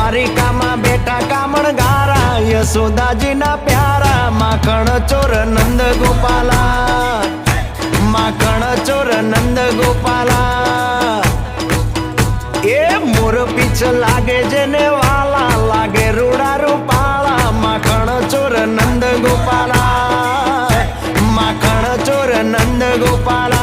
દ્વારિકામાં બેઠા કામણગારા યશોદાજી ના પ્યારા માખણ ચોર નંદ ગોપાલા માખણ ચોર નંદ ગોપાલા એ મોર પીછ લાગે જેને વાલા લાગે રૂડા રૂપાળા માખણ ચોર નંદ ગોપાલા માખણ ચોર નંદ ગોપાલા